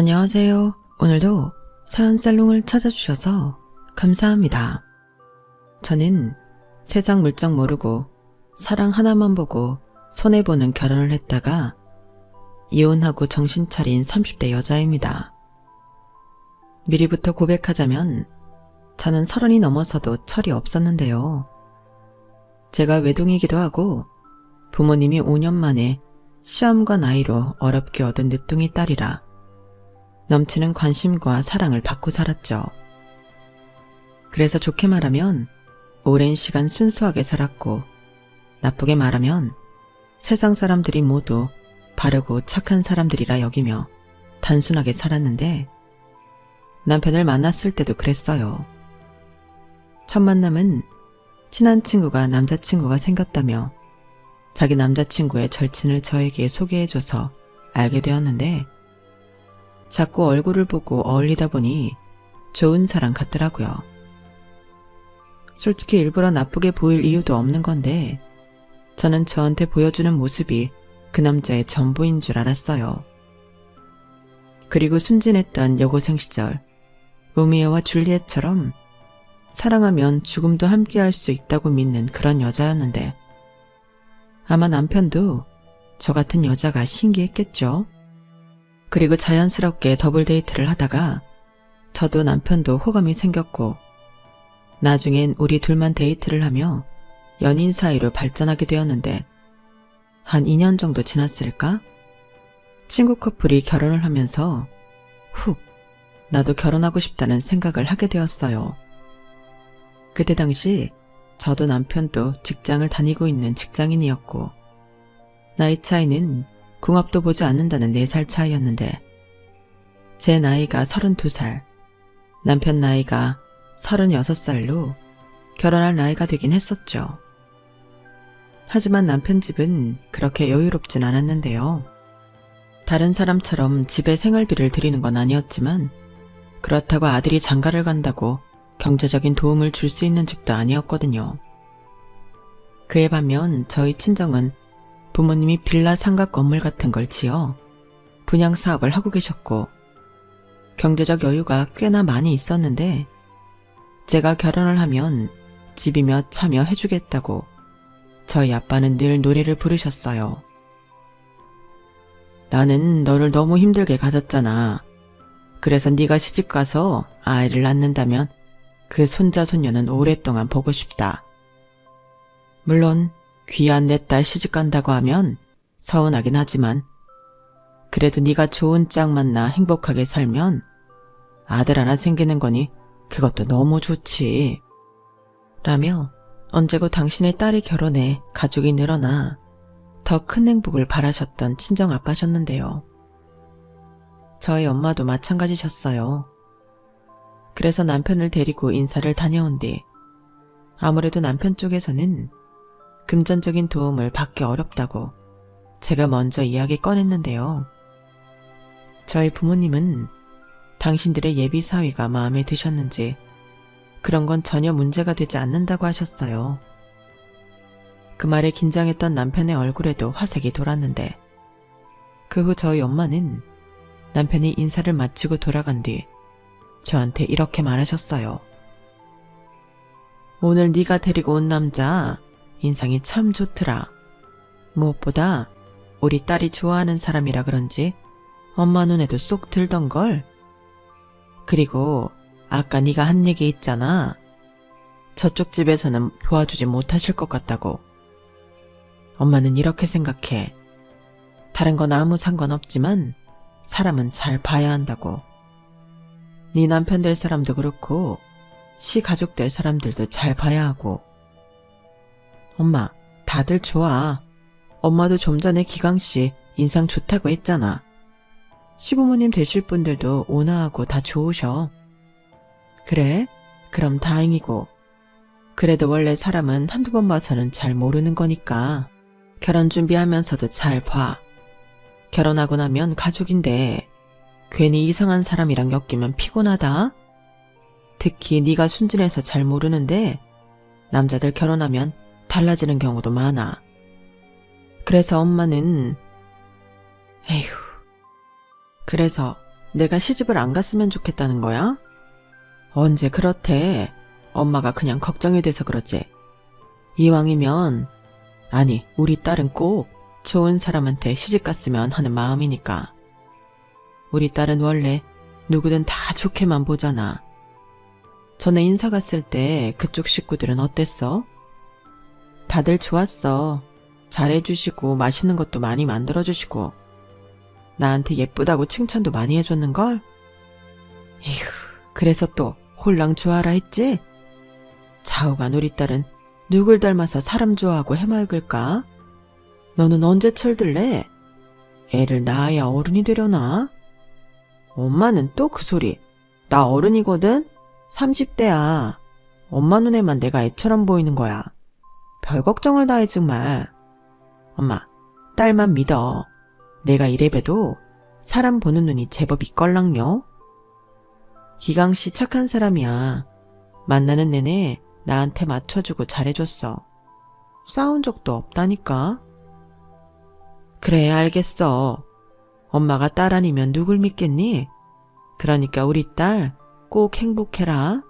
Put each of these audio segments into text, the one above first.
안녕하세요. 오늘도 사연살롱을 찾아주셔서 감사합니다. 저는 세상 물정 모르고 사랑 하나만 보고 손해보는 결혼을 했다가 이혼하고 정신 차린 30대 여자입니다. 미리부터 고백하자면 저는 30이 넘어서도 철이 없었는데요. 제가 외동이기도 하고 부모님이 5년 만에 시험과 나이로 어렵게 얻은 늦둥이 딸이라 넘치는 관심과 사랑을 받고 살았죠. 그래서 좋게 말하면 오랜 시간 순수하게 살았고, 나쁘게 말하면 세상 사람들이 모두 바르고 착한 사람들이라 여기며 단순하게 살았는데, 남편을 만났을 때도 그랬어요. 첫 만남은 친한 친구가 남자친구가 생겼다며 자기 남자친구의 절친을 저에게 소개해줘서 알게 되었는데, 자꾸 얼굴을 보고 어울리다 보니 좋은 사람 같더라고요. 솔직히 일부러 나쁘게 보일 이유도 없는 건데 저는 저한테 보여주는 모습이 그 남자의 전부인 줄 알았어요. 그리고 순진했던 여고생 시절 로미오와 줄리엣처럼 사랑하면 죽음도 함께할 수 있다고 믿는 그런 여자였는데 아마 남편도 저 같은 여자가 신기했겠죠. 그리고 자연스럽게 더블 데이트를 하다가 저도 남편도 호감이 생겼고 나중엔 우리 둘만 데이트를 하며 연인 사이로 발전하게 되었는데 한 2년 정도 지났을까? 친구 커플이 결혼을 하면서 훅 나도 결혼하고 싶다는 생각을 하게 되었어요. 그때 당시 저도 남편도 직장을 다니고 있는 직장인이었고 나이 차이는 궁합도 보지 않는다는 4살 차이였는데 제 나이가 32살, 남편 나이가 36살로 결혼할 나이가 되긴 했었죠. 하지만 남편 집은 그렇게 여유롭진 않았는데요. 다른 사람처럼 집에 생활비를 드리는 건 아니었지만 그렇다고 아들이 장가를 간다고 경제적인 도움을 줄 수 있는 집도 아니었거든요. 그에 반면 저희 친정은 부모님이 빌라 상가 건물 같은 걸 지어 분양 사업을 하고 계셨고 경제적 여유가 꽤나 많이 있었는데 제가 결혼을 하면 집이며 차며 해주겠다고 저희 아빠는 늘 노래를 부르셨어요. 나는 너를 너무 힘들게 가졌잖아. 그래서 네가 시집가서 아이를 낳는다면 그 손자 손녀는 오랫동안 보고 싶다. 물론 귀한 내 딸 시집간다고 하면 서운하긴 하지만 그래도 네가 좋은 짝 만나 행복하게 살면 아들 하나 생기는 거니 그것도 너무 좋지. 라며 언제고 당신의 딸이 결혼해 가족이 늘어나 더 큰 행복을 바라셨던 친정아빠셨는데요. 저희 엄마도 마찬가지셨어요. 그래서 남편을 데리고 인사를 다녀온 뒤 아무래도 남편 쪽에서는 금전적인 도움을 받기 어렵다고 제가 먼저 이야기 꺼냈는데요. 저희 부모님은 당신들의 예비 사위가 마음에 드셨는지 그런 건 전혀 문제가 되지 않는다고 하셨어요. 그 말에 긴장했던 남편의 얼굴에도 화색이 돌았는데 그 후 저희 엄마는 남편이 인사를 마치고 돌아간 뒤 저한테 이렇게 말하셨어요. 오늘 네가 데리고 온 남자 인상이 참 좋더라. 무엇보다 우리 딸이 좋아하는 사람이라 그런지 엄마 눈에도 쏙 들던걸. 그리고 아까 네가 한 얘기 있잖아. 저쪽 집에서는 도와주지 못하실 것 같다고. 엄마는 이렇게 생각해. 다른 건 아무 상관없지만 사람은 잘 봐야 한다고. 네 남편 될 사람도 그렇고 시 가족 될 사람들도 잘 봐야 하고. 엄마, 다들 좋아. 엄마도 좀 전에 기강씨 인상 좋다고 했잖아. 시부모님 되실 분들도 온화하고 다 좋으셔. 그래? 그럼 다행이고. 그래도 원래 사람은 한두 번 봐서는 잘 모르는 거니까 결혼 준비하면서도 잘 봐. 결혼하고 나면 가족인데 괜히 이상한 사람이랑 엮이면 피곤하다. 특히 네가 순진해서 잘 모르는데 남자들 결혼하면 달라지는 경우도 많아. 그래서 엄마는 그래서 내가 시집을 안 갔으면 좋겠다는 거야? 언제 그렇대. 엄마가 그냥 걱정이 돼서 그러지. 이왕이면, 아니, 우리 딸은 꼭 좋은 사람한테 시집 갔으면 하는 마음이니까. 우리 딸은 원래 누구든 다 좋게만 보잖아. 전에 인사 갔을 때 그쪽 식구들은 어땠어? 다들 좋았어. 잘해주시고 맛있는 것도 많이 만들어주시고 나한테 예쁘다고 칭찬도 많이 해줬는걸? 이휴, 그래서 또 홀랑 좋아라 했지? 좌우간 우리 딸은 누굴 닮아서 사람 좋아하고 해맑을까? 너는 언제 철들래? 애를 낳아야 어른이 되려나? 엄마는 또 그 소리. 나 어른이거든? 30대야. 엄마 눈에만 내가 애처럼 보이는 거야. 별 걱정을 다 해 정말. 엄마, 딸만 믿어. 내가 이래봬도 사람 보는 눈이 제법 있걸랑요. 기강씨 착한 사람이야. 만나는 내내 나한테 맞춰주고 잘해줬어. 싸운 적도 없다니까. 그래, 알겠어. 엄마가 딸 아니면 누굴 믿겠니? 그러니까 우리 딸 꼭 행복해라.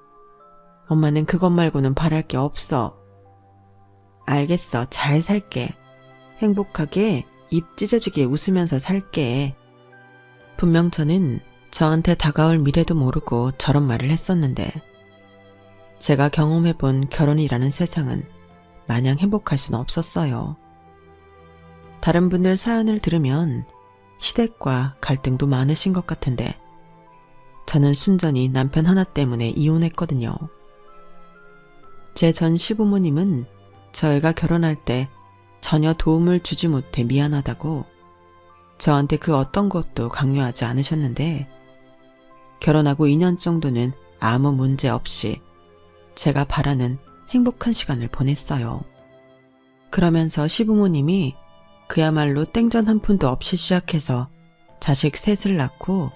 엄마는 그것 말고는 바랄 게 없어. 알겠어, 잘 살게. 행복하게 입 찢어지게 웃으면서 살게. 분명 저는 저한테 다가올 미래도 모르고 저런 말을 했었는데 제가 경험해본 결혼이라는 세상은 마냥 행복할 수는 없었어요. 다른 분들 사연을 들으면 시댁과 갈등도 많으신 것 같은데 저는 순전히 남편 하나 때문에 이혼했거든요. 제 전 시부모님은 저희가 결혼할 때 전혀 도움을 주지 못해 미안하다고 저한테 그 어떤 것도 강요하지 않으셨는데 결혼하고 2년 정도는 아무 문제 없이 제가 바라는 행복한 시간을 보냈어요. 그러면서 시부모님이 그야말로 땡전 한 푼도 없이 시작해서 자식 셋을 낳고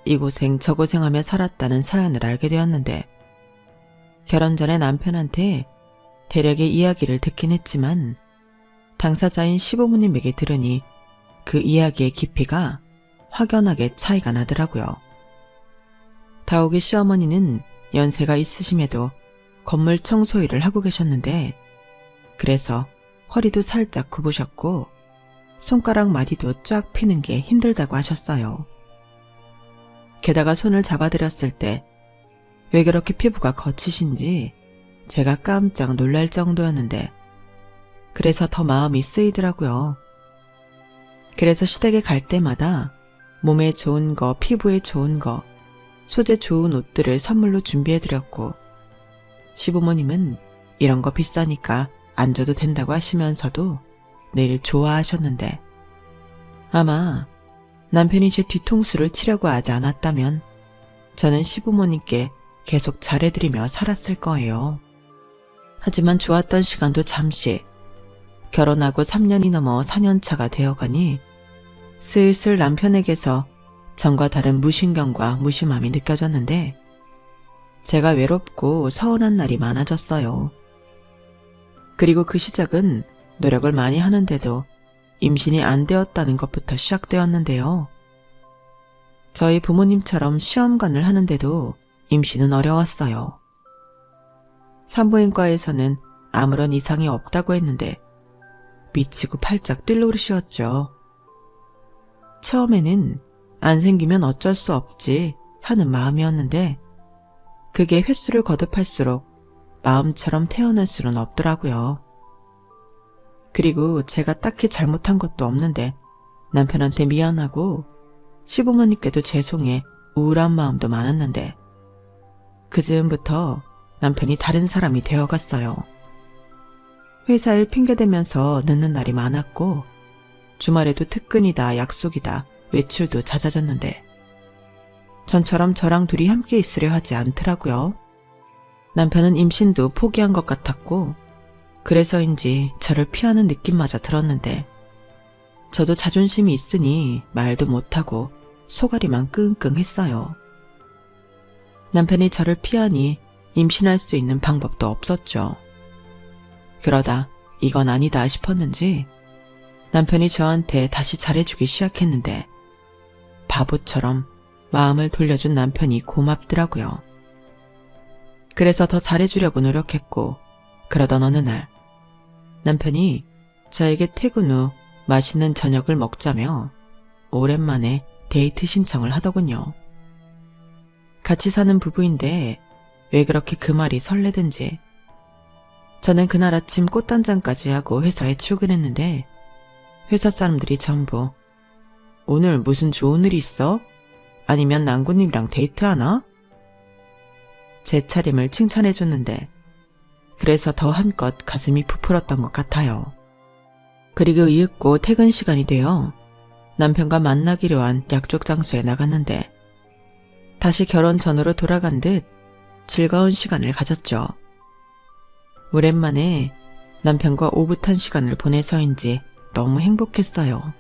이고생 저고생하며 살았다는 사연을 알게 되었는데 결혼 전에 남편한테 대략의 이야기를 듣긴 했지만 당사자인 시부모님에게 들으니 그 이야기의 깊이가 확연하게 차이가 나더라고요. 다옥이 시어머니는 연세가 있으심에도 건물 청소 일을 하고 계셨는데 그래서 허리도 살짝 굽으셨고 손가락 마디도 쫙 피는 게 힘들다고 하셨어요. 게다가 손을 잡아드렸을 때 왜 그렇게 피부가 거치신지 제가 깜짝 놀랄 정도였는데 그래서 더 마음이 쓰이더라고요. 그래서 시댁에 갈 때마다 몸에 좋은 거, 피부에 좋은 거, 소재 좋은 옷들을 선물로 준비해드렸고 시부모님은 이런 거 비싸니까 안 줘도 된다고 하시면서도 늘 좋아하셨는데 아마 남편이 제 뒤통수를 치려고 하지 않았다면 저는 시부모님께 계속 잘해드리며 살았을 거예요. 하지만 좋았던 시간도 잠시 결혼하고 3년이 넘어 4년차가 되어가니 슬슬 남편에게서 전과 다른 무신경과 무심함이 느껴졌는데 제가 외롭고 서운한 날이 많아졌어요. 그리고 그 시작은 노력을 많이 하는데도 임신이 안 되었다는 것부터 시작되었는데요. 저희 부모님처럼 시험관을 하는데도 임신은 어려웠어요. 산부인과에서는 아무런 이상이 없다고 했는데 미치고 팔짝 뛸 노릇이었죠. 처음에는 안 생기면 어쩔 수 없지 하는 마음이었는데 그게 횟수를 거듭할수록 마음처럼 태어날 수는 없더라고요. 그리고 제가 딱히 잘못한 것도 없는데 남편한테 미안하고 시부모님께도 죄송해 우울한 마음도 많았는데 그 즈음부터 남편이 다른 사람이 되어갔어요. 회사 일 핑계대면서 늦는 날이 많았고 주말에도 특근이다 약속이다 외출도 잦아졌는데 전처럼 저랑 둘이 함께 있으려 하지 않더라고요. 남편은 임신도 포기한 것 같았고 그래서인지 저를 피하는 느낌마저 들었는데 저도 자존심이 있으니 말도 못하고 소가리만 끙끙했어요. 남편이 저를 피하니 임신할 수 있는 방법도 없었죠. 그러다 이건 아니다 싶었는지 남편이 저한테 다시 잘해주기 시작했는데 바보처럼 마음을 돌려준 남편이 고맙더라고요. 그래서 더 잘해주려고 노력했고, 그러던 어느 날 남편이 저에게 퇴근 후 맛있는 저녁을 먹자며 오랜만에 데이트 신청을 하더군요. 같이 사는 부부인데 왜 그렇게 그 말이 설레든지. 저는 그날 아침 꽃단장까지 하고 회사에 출근했는데 회사 사람들이 전부 오늘 무슨 좋은 일 있어? 아니면 낭구님이랑 데이트하나? 제 차림을 칭찬해줬는데 그래서 더 한껏 가슴이 부풀었던 것 같아요. 그리고 이윽고 퇴근 시간이 되어 남편과 만나기로 한 약속 장소에 나갔는데 다시 결혼 전으로 돌아간 듯 즐거운 시간을 가졌죠. 오랜만에 남편과 오붓한 시간을 보내서인지 너무 행복했어요.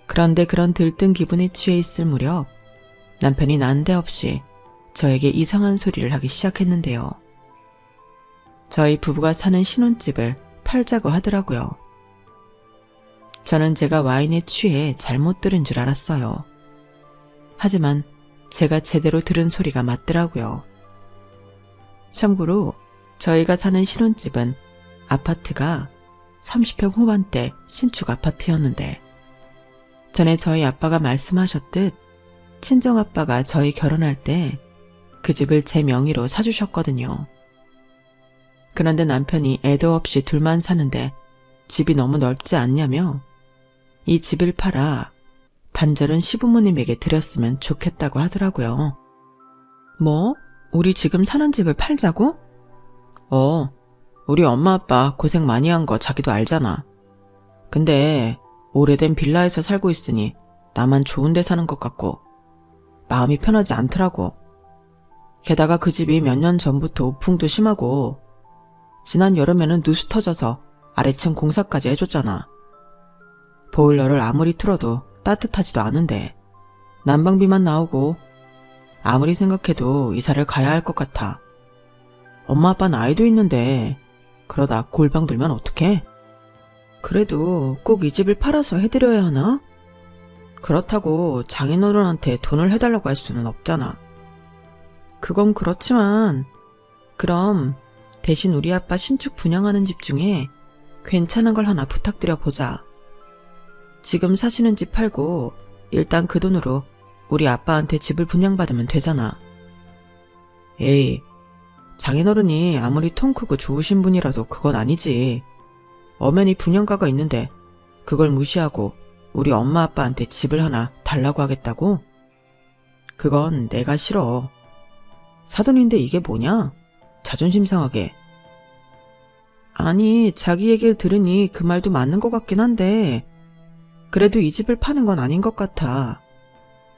그런데 그런 들뜬 기분에 취해 있을 무렵 남편이 난데없이 저에게 이상한 소리를 하기 시작했는데요. 저희 부부가 사는 신혼집을 팔자고 하더라고요. 저는 제가 와인에 취해 잘못 들은 줄 알았어요. 하지만 제가 제대로 들은 소리가 맞더라고요. 참고로 저희가 사는 신혼집은 아파트가 30평 후반대 신축 아파트였는데 전에 저희 아빠가 말씀하셨듯 친정아빠가 저희 결혼할 때 그 집을 제 명의로 사주셨거든요. 그런데 남편이 애도 없이 둘만 사는데 집이 너무 넓지 않냐며 이 집을 팔아 반절은 시부모님에게 드렸으면 좋겠다고 하더라고요. 뭐? 우리 지금 사는 집을 팔자고? 우리 엄마 아빠 고생 많이 한 거 자기도 알잖아. 근데 오래된 빌라에서 살고 있으니 나만 좋은 데 사는 것 같고 마음이 편하지 않더라고. 게다가 그 집이 몇 년 전부터 우풍도 심하고 지난 여름에는 누수 터져서 아래층 공사까지 해줬잖아. 보일러를 아무리 틀어도 따뜻하지도 않은데 난방비만 나오고 아무리 생각해도 이사를 가야 할 것 같아. 엄마 아빠는 아이도 있는데 그러다 골방 들면 어떡해? 그래도 꼭 이 집을 팔아서 해드려야 하나? 그렇다고 장인어른한테 돈을 해달라고 할 수는 없잖아. 그건 그렇지만 그럼 대신 우리 아빠 신축 분양하는 집 중에 괜찮은 걸 하나 부탁드려 보자. 지금 사시는 집 팔고 일단 그 돈으로 우리 아빠한테 집을 분양받으면 되잖아. 에이, 장인어른이 아무리 통 크고 좋으신 분이라도 그건 아니지. 엄연히 분양가가 있는데 그걸 무시하고 우리 엄마 아빠한테 집을 하나 달라고 하겠다고? 그건 내가 싫어. 사돈인데 이게 뭐냐? 자존심 상하게. 아니, 자기 얘기를 들으니 그 말도 맞는 것 같긴 한데 그래도 이 집을 파는 건 아닌 것 같아.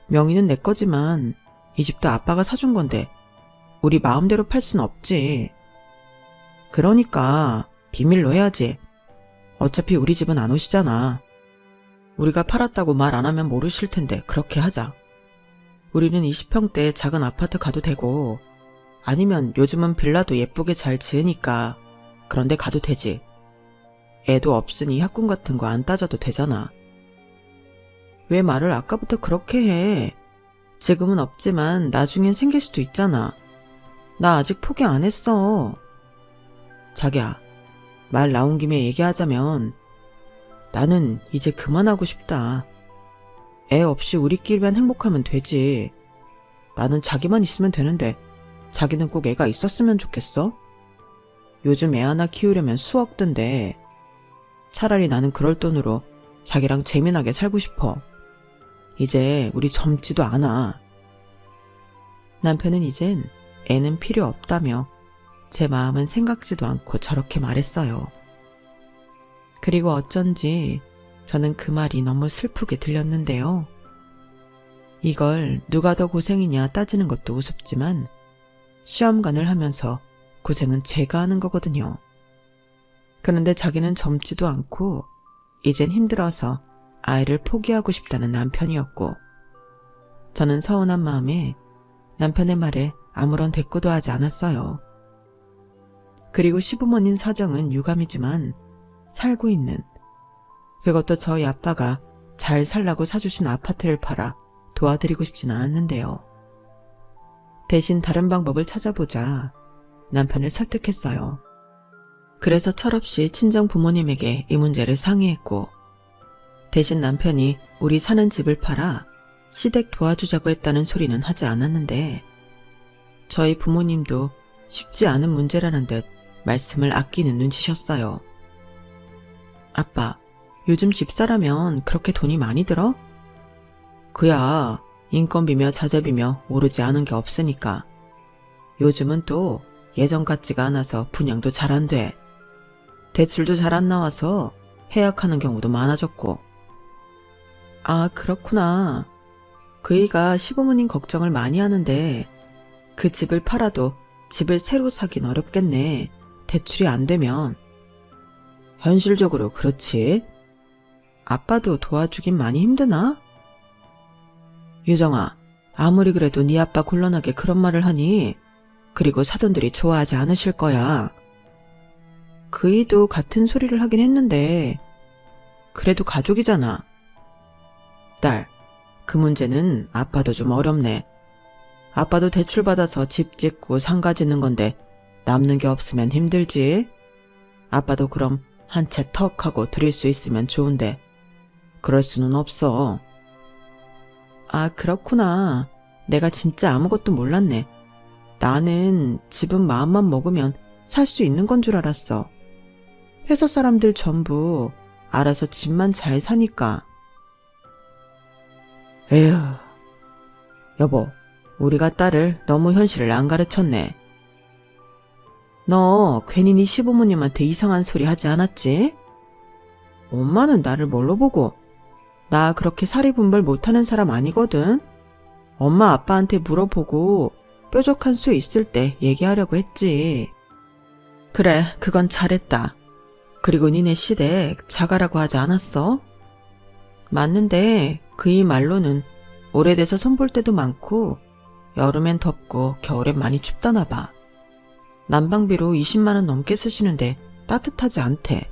명의는 내 거지만 이 집도 아빠가 사준 건데 우리 마음대로 팔 순 없지. 그러니까 비밀로 해야지. 어차피 우리 집은 안 오시잖아. 우리가 팔았다고 말 안 하면 모르실 텐데 그렇게 하자. 우리는 20평대 작은 아파트 가도 되고 아니면 요즘은 빌라도 예쁘게 잘 지으니까 그런데 가도 되지. 애도 없으니 학군 같은 거 안 따져도 되잖아. 왜 말을 아까부터 그렇게 해? 지금은 없지만 나중엔 생길 수도 있잖아. 나 아직 포기 안 했어. 자기야, 말 나온 김에 얘기하자면 나는 이제 그만하고 싶다. 애 없이 우리끼리만 행복하면 되지. 나는 자기만 있으면 되는데 자기는 꼭 애가 있었으면 좋겠어? 요즘 애 하나 키우려면 수억 든데 차라리 나는 그럴 돈으로 자기랑 재미나게 살고 싶어. 이제 우리 젊지도 않아. 남편은 이젠 애는 필요 없다며 제 마음은 생각지도 않고 저렇게 말했어요. 그리고 어쩐지 저는 그 말이 너무 슬프게 들렸는데요. 이걸 누가 더 고생이냐 따지는 것도 우습지만 시험관을 하면서 고생은 제가 하는 거거든요. 그런데 자기는 젊지도 않고 이젠 힘들어서 아이를 포기하고 싶다는 남편이었고 저는 서운한 마음에 남편의 말에 아무런 대꾸도 하지 않았어요. 그리고 시부모님 사정은 유감이지만 살고 있는, 그것도 저희 아빠가 잘 살라고 사주신 아파트를 팔아 도와드리고 싶진 않았는데요. 대신 다른 방법을 찾아보자 남편을 설득했어요. 그래서 철없이 친정 부모님에게 이 문제를 상의했고, 대신 남편이 우리 사는 집을 팔아 시댁 도와주자고 했다는 소리는 하지 않았는데, 저희 부모님도 쉽지 않은 문제라는 듯 말씀을 아끼는 눈치셨어요. 아빠, 요즘 집사라면 그렇게 돈이 많이 들어? 그야 인건비며 자재비며 오르지 않은 게 없으니까. 요즘은 또 예전 같지가 않아서 분양도 잘 안 돼. 대출도 잘 안 나와서 해약하는 경우도 많아졌고. 아, 그렇구나. 그이가 시부모님 걱정을 많이 하는데 그 집을 팔아도 집을 새로 사긴 어렵겠네. 대출이 안 되면. 현실적으로 그렇지. 아빠도 도와주긴 많이 힘드나? 유정아, 아무리 그래도 네 아빠 곤란하게 그런 말을 하니 그리고 사돈들이 좋아하지 않으실 거야. 그이도 같은 소리를 하긴 했는데 그래도 가족이잖아. 딸, 그 문제는 아빠도 좀 어렵네. 아빠도 대출받아서 집 짓고 상가 짓는 건데 남는 게 없으면 힘들지. 아빠도 그럼 한 채 턱 하고 드릴 수 있으면 좋은데 그럴 수는 없어. 아, 그렇구나. 내가 진짜 아무것도 몰랐네. 나는 집은 마음만 먹으면 살 수 있는 건 줄 알았어. 회사 사람들 전부 알아서 집만 잘 사니까. 에휴, 여보, 우리가 딸을 너무 현실을 안 가르쳤네. 너 괜히 네 시부모님한테 이상한 소리 하지 않았지? 엄마는 나를 뭘로 보고? 나 그렇게 사리분별 못하는 사람 아니거든. 엄마 아빠한테 물어보고 뾰족한 수 있을 때 얘기하려고 했지. 그래, 그건 잘했다. 그리고 니네 시댁 자가라고 하지 않았어? 맞는데 그이 말로는 오래돼서 손볼 때도 많고 여름엔 덥고 겨울엔 많이 춥다나 봐. 난방비로 20만 원 넘게 쓰시는데 따뜻하지 않대.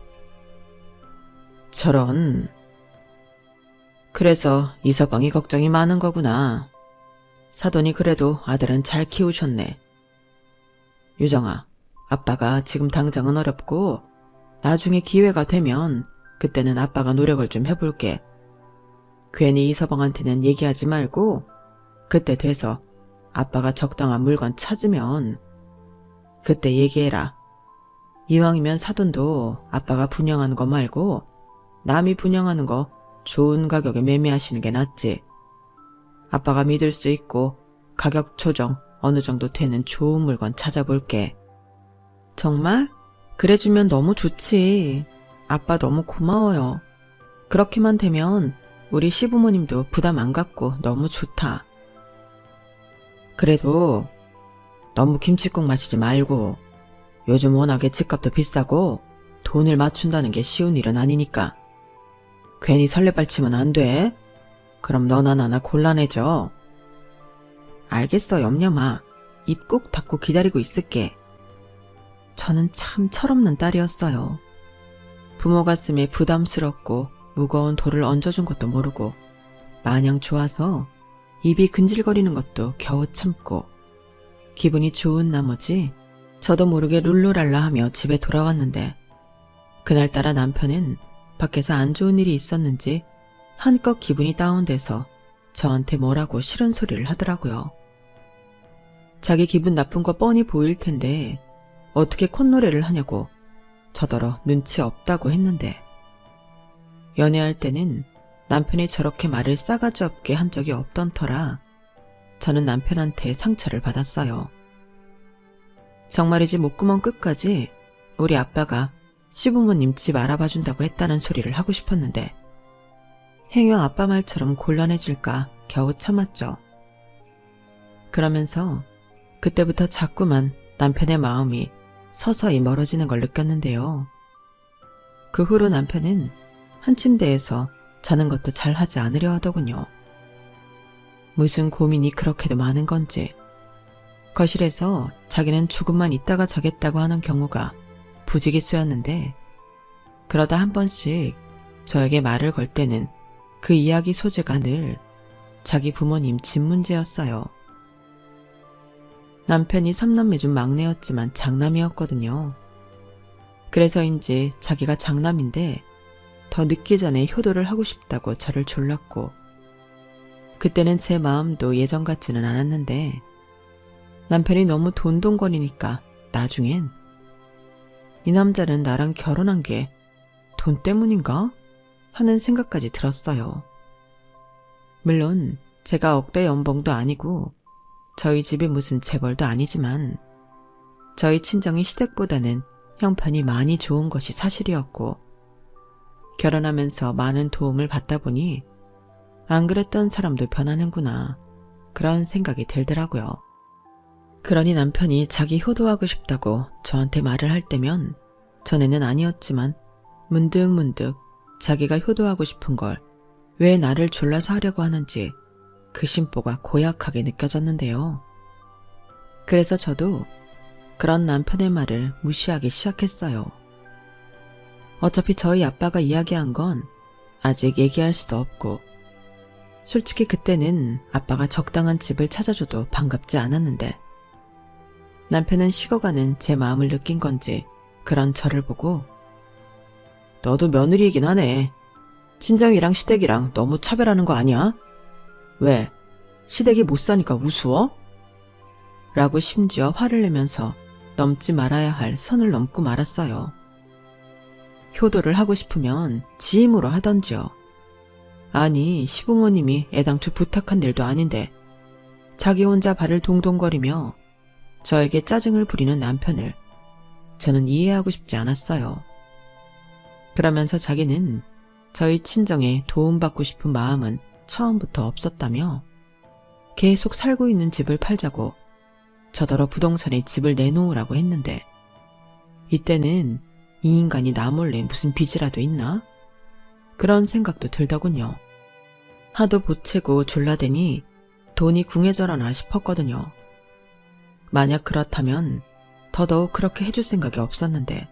저런. 그래서 이서방이 걱정이 많은 거구나. 사돈이 그래도 아들은 잘 키우셨네. 유정아, 아빠가 지금 당장은 어렵고 나중에 기회가 되면 그때는 아빠가 노력을 좀 해볼게. 괜히 이서방한테는 얘기하지 말고 그때 돼서 아빠가 적당한 물건 찾으면 그때 얘기해라. 이왕이면 사돈도 아빠가 분양하는 거 말고 남이 분양하는 거 좋은 가격에 매매하시는 게 낫지. 아빠가 믿을 수 있고 가격 조정 어느 정도 되는 좋은 물건 찾아볼게. 정말? 그래주면 너무 좋지. 아빠 너무 고마워요. 그렇게만 되면 우리 시부모님도 부담 안 갖고 너무 좋다. 그래도 너무 김칫국 마시지 말고. 요즘 워낙에 집값도 비싸고 돈을 맞춘다는 게 쉬운 일은 아니니까. 괜히 설레발치면 안 돼. 그럼 너나 나나 곤란해져. 알겠어, 염려마. 입 꾹 닫고 기다리고 있을게. 저는 참 철없는 딸이었어요. 부모 가슴에 부담스럽고 무거운 돌을 얹어준 것도 모르고 마냥 좋아서 입이 근질거리는 것도 겨우 참고 기분이 좋은 나머지 저도 모르게 룰루랄라 하며 집에 돌아왔는데 그날따라 남편은 밖에서 안 좋은 일이 있었는지 한껏 기분이 다운돼서 저한테 뭐라고 싫은 소리를 하더라고요. 자기 기분 나쁜 거 뻔히 보일 텐데 어떻게 콧노래를 하냐고 저더러 눈치 없다고 했는데 연애할 때는 남편이 저렇게 말을 싸가지 없게 한 적이 없던 터라 저는 남편한테 상처를 받았어요. 정말이지 목구멍 끝까지 우리 아빠가 시부모님 집 알아봐준다고 했다는 소리를 하고 싶었는데 행여 아빠 말처럼 곤란해질까 겨우 참았죠. 그러면서 그때부터 자꾸만 남편의 마음이 서서히 멀어지는 걸 느꼈는데요. 그 후로 남편은 한 침대에서 자는 것도 잘 하지 않으려 하더군요. 무슨 고민이 그렇게도 많은 건지 거실에서 자기는 조금만 있다가 자겠다고 하는 경우가 부지기수였는데 그러다 한 번씩 저에게 말을 걸 때는 그 이야기 소재가 늘 자기 부모님 집 문제였어요. 남편이 3남매 중 막내였지만 장남이었거든요. 그래서인지 자기가 장남인데 더 늦기 전에 효도를 하고 싶다고 저를 졸랐고, 그때는 제 마음도 예전 같지는 않았는데 남편이 너무 돈돈거리니까 나중엔 이 남자는 나랑 결혼한 게 돈 때문인가? 하는 생각까지 들었어요. 물론 제가 억대 연봉도 아니고 저희 집이 무슨 재벌도 아니지만 저희 친정이 시댁보다는 형편이 많이 좋은 것이 사실이었고, 결혼하면서 많은 도움을 받다 보니 안 그랬던 사람도 변하는구나, 그런 생각이 들더라고요. 그러니 남편이 자기 효도하고 싶다고 저한테 말을 할 때면 전에는 아니었지만 문득문득 자기가 효도하고 싶은 걸 왜 나를 졸라서 하려고 하는지 그 심보가 고약하게 느껴졌는데요. 그래서 저도 그런 남편의 말을 무시하기 시작했어요. 어차피 저희 아빠가 이야기한 건 아직 얘기할 수도 없고, 솔직히 그때는 아빠가 적당한 집을 찾아줘도 반갑지 않았는데, 남편은 식어가는 제 마음을 느낀 건지 그런 저를 보고 너도 며느리이긴 하네. 친정이랑 시댁이랑 너무 차별하는 거 아니야? 왜? 시댁이 못 사니까 우스워? 라고 심지어 화를 내면서 넘지 말아야 할 선을 넘고 말았어요. 효도를 하고 싶으면 지 힘으로 하던지요. 아니, 시부모님이 애당초 부탁한 일도 아닌데 자기 혼자 발을 동동거리며 저에게 짜증을 부리는 남편을 저는 이해하고 싶지 않았어요. 그러면서 자기는 저희 친정에 도움받고 싶은 마음은 처음부터 없었다며 계속 살고 있는 집을 팔자고 저더러 부동산에 집을 내놓으라고 했는데, 이때는 이 인간이 나 몰래 무슨 빚이라도 있나? 그런 생각도 들더군요. 하도 보채고 졸라대니 돈이 궁해져라나 싶었거든요. 만약 그렇다면 더더욱 그렇게 해줄 생각이 없었는데,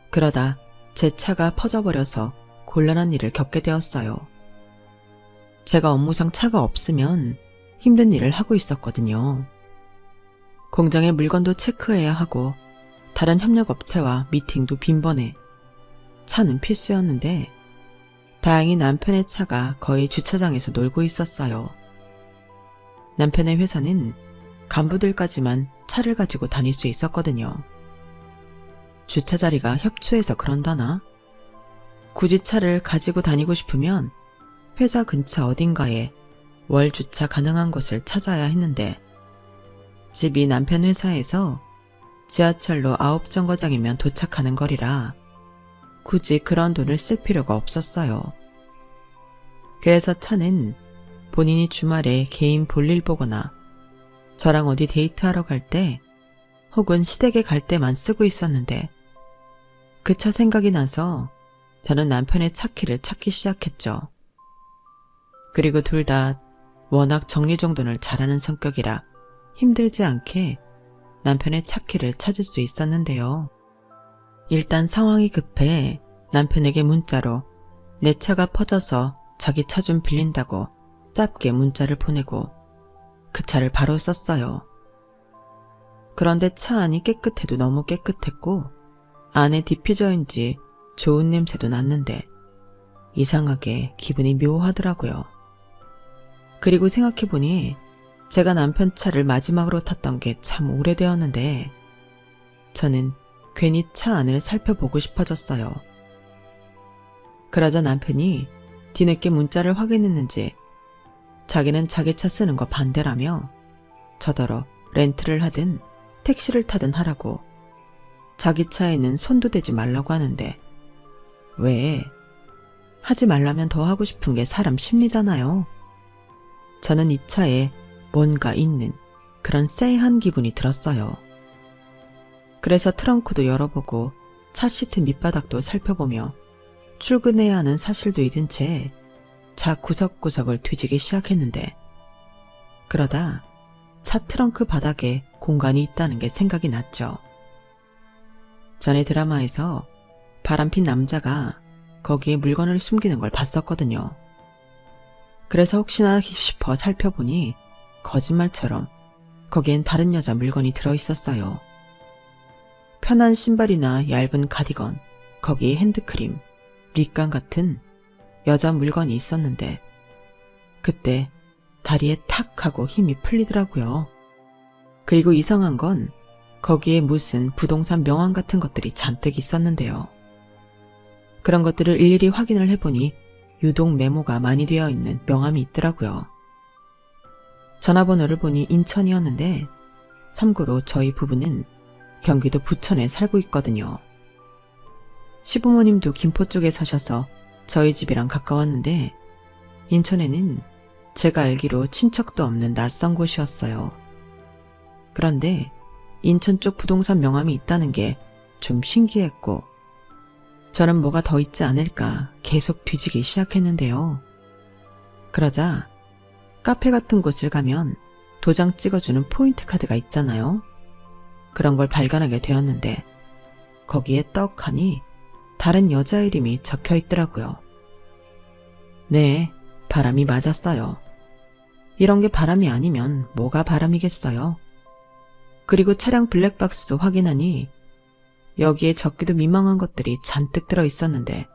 그러다 제 차가 퍼져버려서 곤란한 일을 겪게 되었어요. 제가 업무상 차가 없으면 힘든 일을 하고 있었거든요. 공장의 물건도 체크해야 하고 다른 협력업체와 미팅도 빈번해 차는 필수였는데, 다행히 남편의 차가 거의 주차장에서 놀고 있었어요. 남편의 회사는 간부들까지만 차를 가지고 다닐 수 있었거든요. 주차 자리가 협소해서 그런다나? 굳이 차를 가지고 다니고 싶으면 회사 근처 어딘가에 월 주차 가능한 곳을 찾아야 했는데, 집이 남편 회사에서 지하철로 9정거장이면 도착하는 거리라 굳이 그런 돈을 쓸 필요가 없었어요. 그래서 차는 본인이 주말에 개인 볼일 보거나 저랑 어디 데이트하러 갈 때 혹은 시댁에 갈 때만 쓰고 있었는데, 그 차 생각이 나서 저는 남편의 차 키를 찾기 시작했죠. 그리고 둘 다 워낙 정리정돈을 잘하는 성격이라 힘들지 않게 남편의 차 키를 찾을 수 있었는데요. 일단 상황이 급해 남편에게 문자로 내 차가 퍼져서 자기 차 좀 빌린다고 짧게 문자를 보내고 그 차를 바로 썼어요. 그런데 차 안이 깨끗해도 너무 깨끗했고 안에 디퓨저인지 좋은 냄새도 났는데 이상하게 기분이 묘하더라고요. 그리고 생각해보니 제가 남편 차를 마지막으로 탔던 게 참 오래되었는데 저는 괜히 차 안을 살펴보고 싶어졌어요. 그러자 남편이 뒤늦게 문자를 확인했는지 자기는 자기 차 쓰는 거 반대라며 저더러 렌트를 하든 택시를 타든 하라고, 자기 차에는 손도 대지 말라고 하는데 왜? 하지 말라면 더 하고 싶은 게 사람 심리잖아요. 저는 이 차에 뭔가 있는 그런 쎄한 기분이 들었어요. 그래서 트렁크도 열어보고 차 시트 밑바닥도 살펴보며 출근해야 하는 사실도 잊은 채 차 구석구석을 뒤지기 시작했는데, 그러다 차 트렁크 바닥에 공간이 있다는 게 생각이 났죠. 전에 드라마에서 바람핀 남자가 거기에 물건을 숨기는 걸 봤었거든요. 그래서 혹시나 싶어 살펴보니 거짓말처럼 거기엔 다른 여자 물건이 들어있었어요. 편한 신발이나 얇은 가디건, 거기에 핸드크림, 립감 같은 여자 물건이 있었는데 그때 다리에 탁 하고 힘이 풀리더라고요. 그리고 이상한 건 거기에 무슨 부동산 명함 같은 것들이 잔뜩 있었는데요. 그런 것들을 일일이 확인을 해보니 유독 메모가 많이 되어 있는 명함이 있더라고요. 전화번호를 보니 인천이었는데 참고로 저희 부부는 경기도 부천에 살고 있거든요. 시부모님도 김포 쪽에 사셔서 저희 집이랑 가까웠는데 인천에는 제가 알기로 친척도 없는 낯선 곳이었어요. 그런데 인천 쪽 부동산 명함이 있다는 게 좀 신기했고 저는 뭐가 더 있지 않을까 계속 뒤지기 시작했는데요. 그러자 카페 같은 곳을 가면 도장 찍어주는 포인트 카드가 있잖아요. 그런 걸 발견하게 되었는데 거기에 떡하니 다른 여자 이름이 적혀 있더라고요. 네, 바람이 맞았어요. 이런 게 바람이 아니면 뭐가 바람이겠어요. 그리고 차량 블랙박스도 확인하니 여기에 적기도 민망한 것들이 잔뜩 들어 있었는데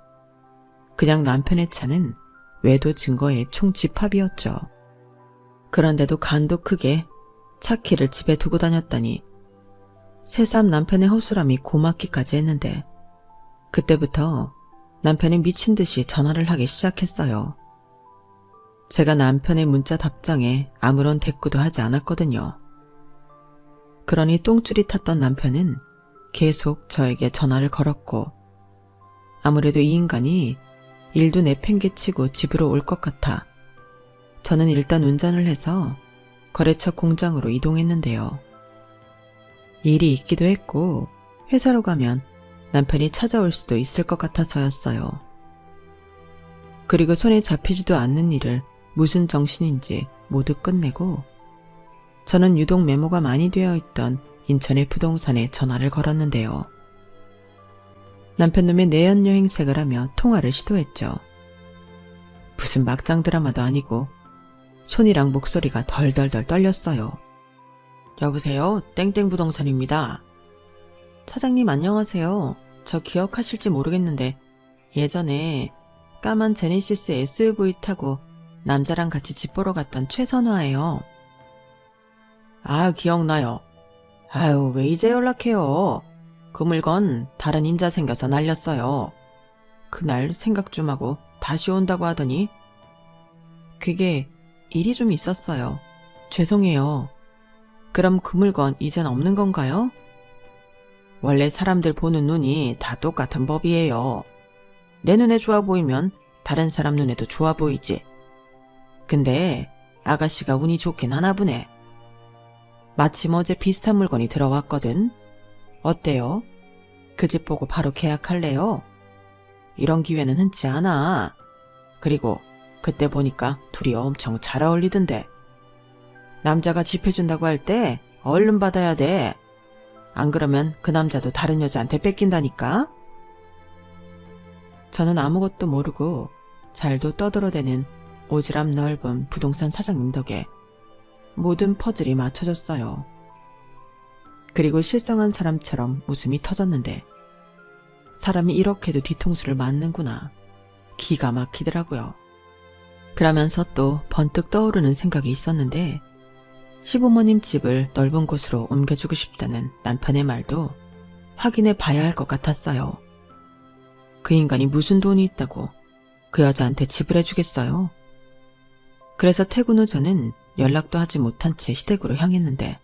그냥 남편의 차는 외도 증거의 총 집합이었죠. 그런데도 간도 크게 차 키를 집에 두고 다녔다니 새삼 남편의 허술함이 고맙기까지 했는데 그때부터 남편이 미친 듯이 전화를 하기 시작했어요. 제가 남편의 문자 답장에 아무런 대꾸도 하지 않았거든요. 그러니 똥줄이 탔던 남편은 계속 저에게 전화를 걸었고 아무래도 이 인간이 일도 내팽개치고 집으로 올 것 같아 저는 일단 운전을 해서 거래처 공장으로 이동했는데요. 일이 있기도 했고 회사로 가면 남편이 찾아올 수도 있을 것 같아서였어요. 그리고 손에 잡히지도 않는 일을 무슨 정신인지 모두 끝내고 저는 유독 메모가 많이 되어 있던 인천의 부동산에 전화를 걸었는데요. 남편놈의 내연여행색을 하며 통화를 시도했죠. 무슨 막장 드라마도 아니고 손이랑 목소리가 덜덜덜 떨렸어요. 여보세요? 땡땡 부동산입니다. 사장님 안녕하세요. 저 기억하실지 모르겠는데 예전에 까만 제네시스 SUV 타고 남자랑 같이 집 보러 갔던 최선화예요. 아, 기억나요. 아유, 왜 이제 연락해요. 그 물건 다른 임자 생겨서 날렸어요. 그날 생각 좀 하고 다시 온다고 하더니 그게 일이 좀 있었어요. 죄송해요. 그럼 그 물건 이젠 없는 건가요? 원래 사람들 보는 눈이 다 똑같은 법이에요. 내 눈에 좋아 보이면 다른 사람 눈에도 좋아 보이지. 근데 아가씨가 운이 좋긴 하나 보네. 마침 어제 비슷한 물건이 들어왔거든. 어때요? 그 집 보고 바로 계약할래요? 이런 기회는 흔치 않아. 그리고 그때 보니까 둘이 엄청 잘 어울리던데. 남자가 집 해준다고 할 때 얼른 받아야 돼. 안 그러면 그 남자도 다른 여자한테 뺏긴다니까. 저는 아무것도 모르고 잘도 떠들어대는 오지랖 넓은 부동산 사장님 덕에 모든 퍼즐이 맞춰졌어요. 그리고 실성한 사람처럼 웃음이 터졌는데 사람이 이렇게도 뒤통수를 맞는구나. 기가 막히더라고요. 그러면서 또 번뜩 떠오르는 생각이 있었는데 시부모님 집을 넓은 곳으로 옮겨주고 싶다는 남편의 말도 확인해 봐야 할 것 같았어요. 그 인간이 무슨 돈이 있다고 그 여자한테 집을 해주겠어요? 그래서 퇴근 후 저는 연락도 하지 못한 채 시댁으로 향했는데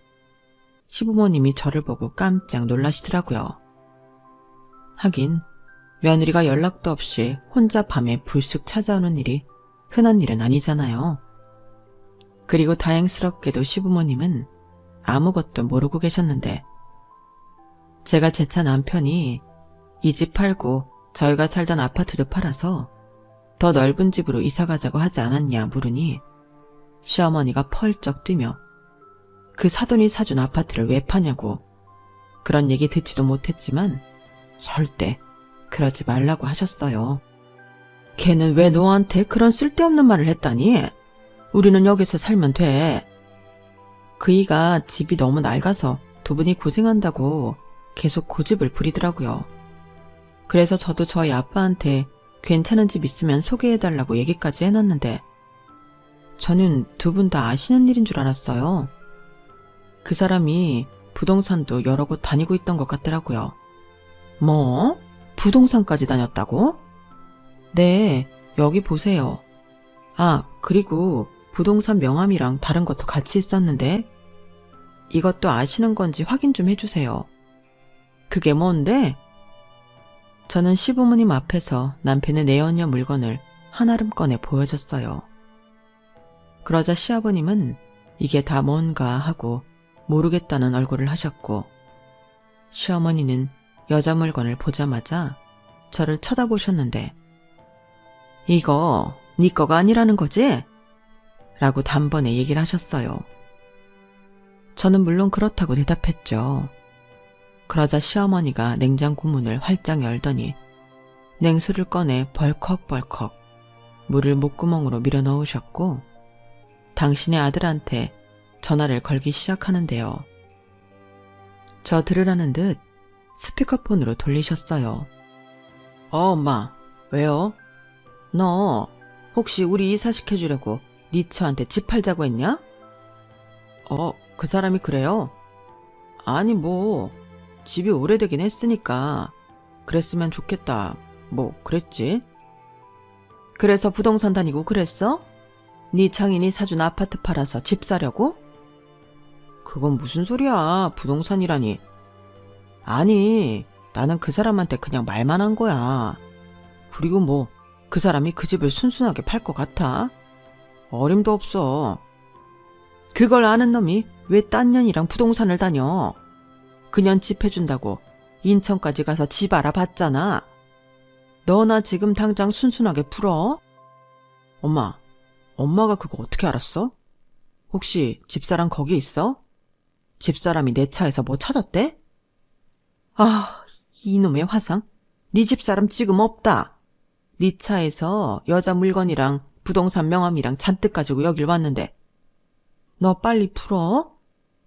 시부모님이 저를 보고 깜짝 놀라시더라고요. 하긴 며느리가 연락도 없이 혼자 밤에 불쑥 찾아오는 일이 흔한 일은 아니잖아요. 그리고 다행스럽게도 시부모님은 아무것도 모르고 계셨는데 제가 제 차 남편이 이 집 팔고 저희가 살던 아파트도 팔아서 더 넓은 집으로 이사 가자고 하지 않았냐 물으니 시어머니가 펄쩍 뛰며 그 사돈이 사준 아파트를 왜 파냐고 그런 얘기 듣지도 못했지만 절대 그러지 말라고 하셨어요. 걔는 왜 너한테 그런 쓸데없는 말을 했다니? 우리는 여기서 살면 돼. 그이가 집이 너무 낡아서 두 분이 고생한다고 계속 고집을 부리더라고요. 그래서 저도 저희 아빠한테 괜찮은 집 있으면 소개해달라고 얘기까지 해놨는데 저는 두 분 다 아시는 일인 줄 알았어요. 그 사람이 부동산도 여러 곳 다니고 있던 것 같더라고요. 뭐? 부동산까지 다녔다고? 네, 여기 보세요. 아, 그리고 부동산 명함이랑 다른 것도 같이 있었는데 이것도 아시는 건지 확인 좀 해주세요. 그게 뭔데? 저는 시부모님 앞에서 남편의 내연녀 물건을 한아름 꺼내 보여줬어요. 그러자 시아버님은 이게 다 뭔가 하고 모르겠다는 얼굴을 하셨고 시어머니는 여자 물건을 보자마자 저를 쳐다보셨는데 이거 네 거가 아니라는 거지? 라고 단번에 얘기를 하셨어요. 저는 물론 그렇다고 대답했죠. 그러자 시어머니가 냉장고 문을 활짝 열더니 냉수를 꺼내 벌컥벌컥 물을 목구멍으로 밀어 넣으셨고 당신의 아들한테 전화를 걸기 시작하는데요. 저 들으라는 듯 스피커폰으로 돌리셨어요. 엄마, 왜요? 너 혹시 우리 이사시켜주려고 니처한테 집 팔자고 했냐? 그 사람이 그래요? 아니 뭐 집이 오래되긴 했으니까 그랬으면 좋겠다 뭐 그랬지. 그래서 부동산 다니고 그랬어? 네 장인이 사준 아파트 팔아서 집 사려고? 그건 무슨 소리야, 부동산이라니. 아니, 나는 그 사람한테 그냥 말만 한 거야. 그리고 뭐 그 사람이 그 집을 순순하게 팔 것 같아? 어림도 없어. 그걸 아는 놈이 왜 딴 년이랑 부동산을 다녀? 그년 집 해준다고 인천까지 가서 집 알아봤잖아. 너나 지금 당장 순순하게 풀어? 엄마가 그거 어떻게 알았어? 혹시 집사람 거기 있어? 집사람이 내 차에서 뭐 찾았대? 아, 이놈의 화상. 네 집사람 지금 없다. 네 차에서 여자 물건이랑 부동산 명함이랑 잔뜩 가지고 여길 왔는데 너 빨리 풀어?